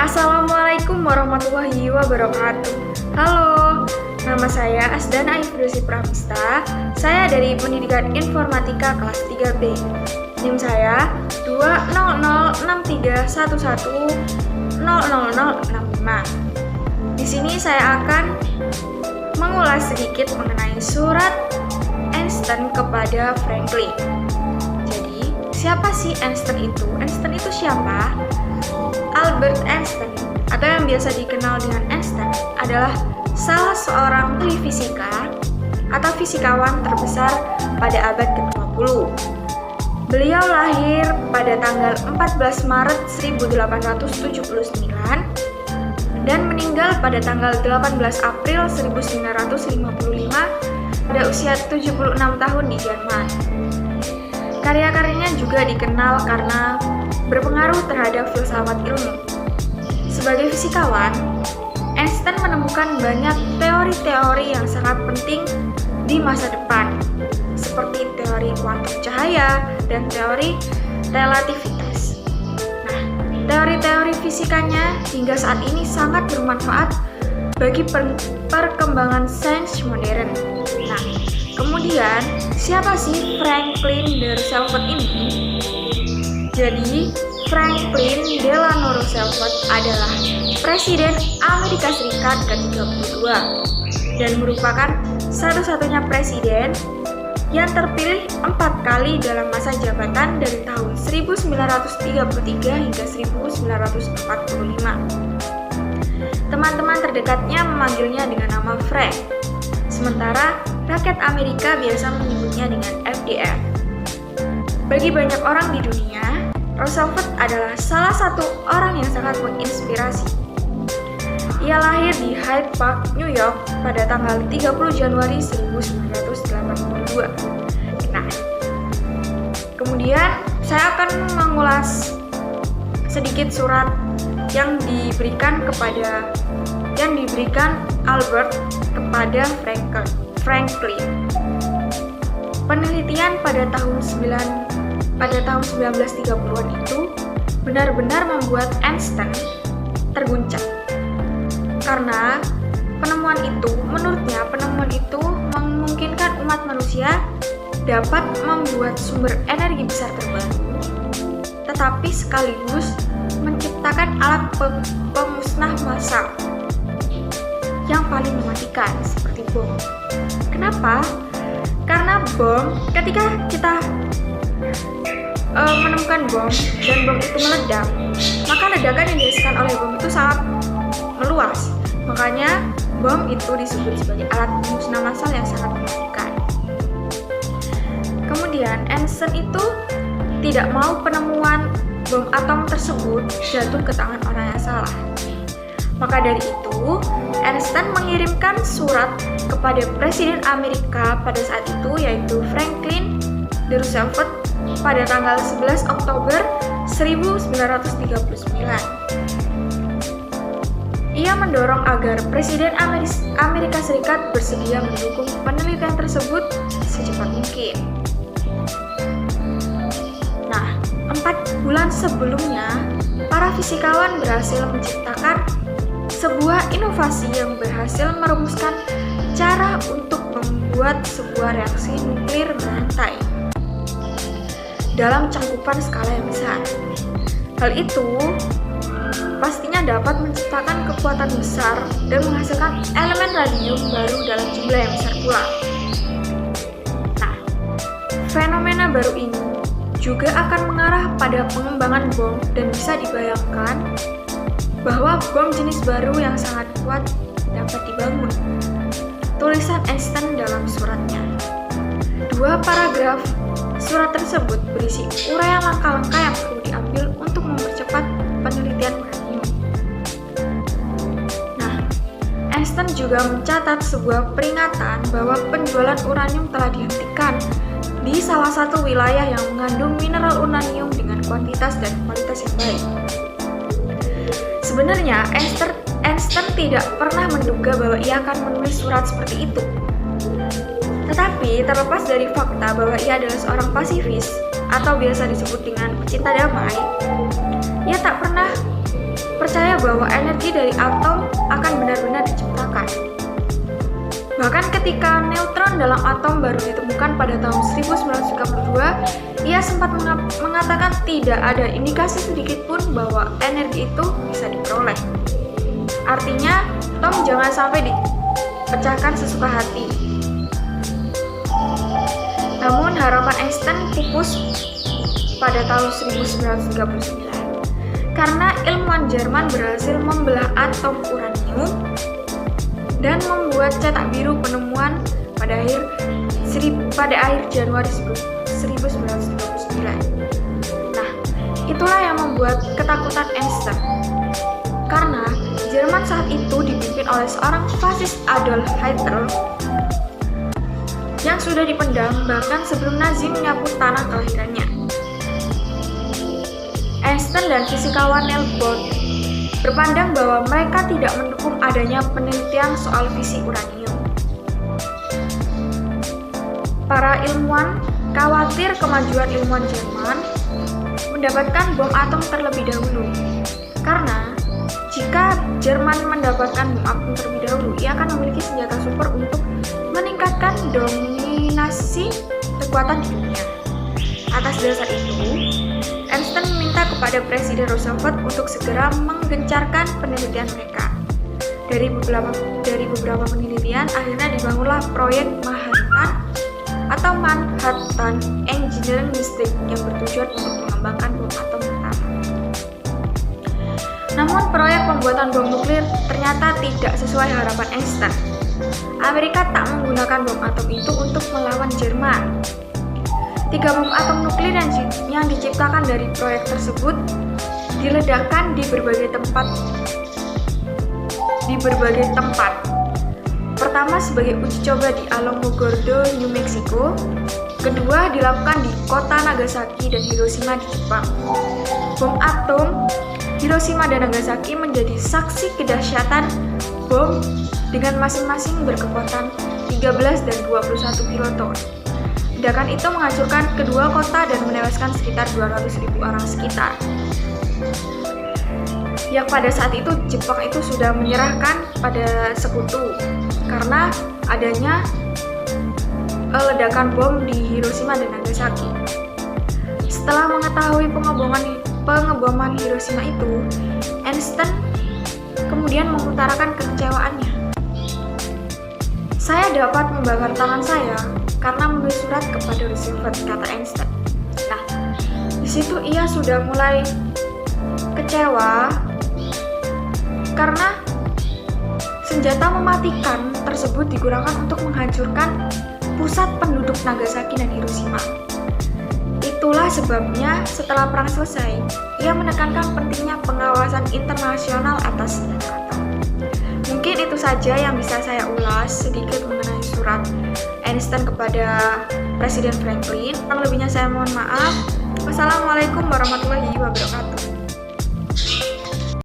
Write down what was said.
Assalamualaikum warahmatullahi wabarakatuh. Halo, nama saya Asdana Ifdrusi Pramista. Saya dari Pendidikan Informatika kelas 3B. NIM saya 20063110065. Di sini saya akan mengulas sedikit mengenai surat Einstein kepada Franklin. Jadi, siapa sih Einstein itu? Einstein itu siapa? Albert Einstein, atau yang biasa dikenal dengan Einstein, adalah salah seorang ahli fisika atau fisikawan terbesar pada abad ke-20. Beliau lahir pada tanggal 14 Maret 1879 dan meninggal pada tanggal 18 April 1955 pada usia 76 tahun di Jerman. Karya-karyanya juga dikenal karena berpengaruh terhadap filsafat ilmu. Sebagai fisikawan, Einstein menemukan banyak teori-teori yang sangat penting di masa depan, seperti teori kuantum cahaya dan teori relativitas. Nah, teori-teori fisikanya hingga saat ini sangat bermanfaat bagi perkembangan sains modern. Nah, kemudian siapa sih Franklin Roosevelt ini? Jadi, Franklin Delano Roosevelt adalah Presiden Amerika Serikat ke-32 dan merupakan satu-satunya presiden yang terpilih 4 kali dalam masa jabatan dari tahun 1933 hingga 1945. Teman-teman terdekatnya memanggilnya dengan nama Frank, sementara rakyat Amerika biasa menyebutnya dengan FDR. Bagi banyak orang di dunia, Roosevelt adalah salah satu orang yang sangat menginspirasi. Ia lahir di Hyde Park, New York pada tanggal 30 Januari 1982. Nah, kemudian saya akan mengulas sedikit surat yang diberikan Albert kepada Franklin. Penelitian pada tahun 1930-an itu benar-benar membuat Einstein terguncang. Karena menurutnya penemuan itu memungkinkan umat manusia dapat membuat sumber energi besar terbaru, tetapi sekaligus menciptakan alat pemusnah massal yang paling mematikan seperti bom. Kenapa? Karena bom, ketika kita menemukan bom dan bom itu meledak, maka ledakan yang dihasilkan oleh bom itu sangat meluas. Makanya bom itu disebut sebagai alat pemusnah massal yang sangat mematikan. Kemudian Einstein itu tidak mau penemuan bom atom tersebut jatuh ke tangan orang yang salah. Maka dari itu, Einstein mengirimkan surat kepada Presiden Amerika pada saat itu, yaitu Franklin D. Roosevelt, pada tanggal 11 Oktober 1939. Ia mendorong agar Presiden Amerika Serikat bersedia mendukung penelitian tersebut secepat mungkin. Nah, 4 bulan sebelumnya, para fisikawan berhasil menciptakan sebuah inovasi yang berhasil merumuskan cara untuk membuat sebuah reaksi nuklir berantai dalam cakupan skala yang besar. Hal itu pastinya dapat menciptakan kekuatan besar dan menghasilkan elemen radium baru dalam jumlah yang besar pula. Nah, fenomena baru ini juga akan mengarah pada pengembangan bom dan bisa dibayangkan bahwa bom jenis baru yang sangat kuat dapat dibangun. Tulisan Einstein dalam suratnya. 2 paragraf surat tersebut berisi uraian langkah-langkah yang perlu diambil untuk mempercepat penelitian uranium. Nah, Einstein juga mencatat sebuah peringatan bahwa penjualan uranium telah dihentikan di salah satu wilayah yang mengandung mineral uranium dengan kuantitas dan kualitas yang baik. Sebenarnya Einstein tidak pernah menduga bahwa ia akan menulis surat seperti itu. Tetapi terlepas dari fakta bahwa ia adalah seorang pasifis atau biasa disebut dengan pecinta damai, ia tak pernah percaya bahwa energi dari atom akan benar-benar diciptakan. Bahkan ketika neutron dalam atom baru ditemukan pada tahun 1932, ia sempat mengatakan tidak ada indikasi sedikit pun bahwa energi itu bisa diperoleh. Artinya, Tom jangan sampai dipecahkan sesuka hati. Namun harapan Einstein pupus pada tahun 1939 karena ilmuwan Jerman berhasil membelah atom uranium dan membuat cetak biru penemuan pada akhir Januari 1939. Nah, itulah yang membuat ketakutan Einstein. Karena Jerman saat itu dipimpin oleh seorang fasis Adolf Hitler yang sudah dipendam bahkan sebelum Nazi menyapu tanah kelahirannya. Einstein dan fisikawan Niels Bohr berpandang bahwa mereka tidak mendukung adanya penelitian soal fisi uranium. Para ilmuwan khawatir kemajuan ilmuwan Jerman mendapatkan bom atom terlebih dahulu. Karena jika Jerman mendapatkan bom atom terlebih dahulu, ia akan memiliki senjata super untuk meningkatkan dominasi kekuatan di dunia. Atas dasar itu, Einstein meminta kepada Presiden Roosevelt untuk segera menggencarkan penelitian mereka. Dari beberapa penelitian, akhirnya dibangunlah proyek Manhattan Engineering District yang bertujuan untuk mengembangkan bom atom pertama. Namun proyek pembuatan bom nuklir ternyata tidak sesuai harapan Einstein. Amerika tak menggunakan bom atom itu untuk melawan Jerman. 3 bom atom nuklir yang diciptakan dari proyek tersebut diledakkan di berbagai tempat. Pertama sebagai uji coba di Alamogordo, New Mexico. Kedua dilakukan di kota Nagasaki dan Hiroshima di Jepang. Bom atom Hiroshima dan Nagasaki menjadi saksi kedahsyatan bom dengan masing-masing berkekuatan 13 dan 21 kiloton. Ledakan itu menghancurkan kedua kota dan menewaskan sekitar 200.000 orang sekitar. Yang pada saat itu Jepang itu sudah menyerahkan pada sekutu karena adanya ledakan bom di Hiroshima dan Nagasaki. Setelah mengetahui pengeboman Hiroshima itu, Einstein kemudian mengutarakan kekecewaannya. Saya dapat membakar tangan saya karena menulis surat kepada Roosevelt, kata Einstein. Nah, di situ ia sudah mulai kecewa karena senjata mematikan tersebut digunakan untuk menghancurkan pusat penduduk Nagasaki dan Hiroshima. Itulah sebabnya setelah perang selesai, ia menekankan pentingnya pengawasan internasional atas senjata atom. Mungkin itu saja yang bisa saya ulas sedikit mengenai surat Einstein kepada Presiden Franklin. Yang lebihnya saya mohon maaf. Wassalamualaikum warahmatullahi wabarakatuh.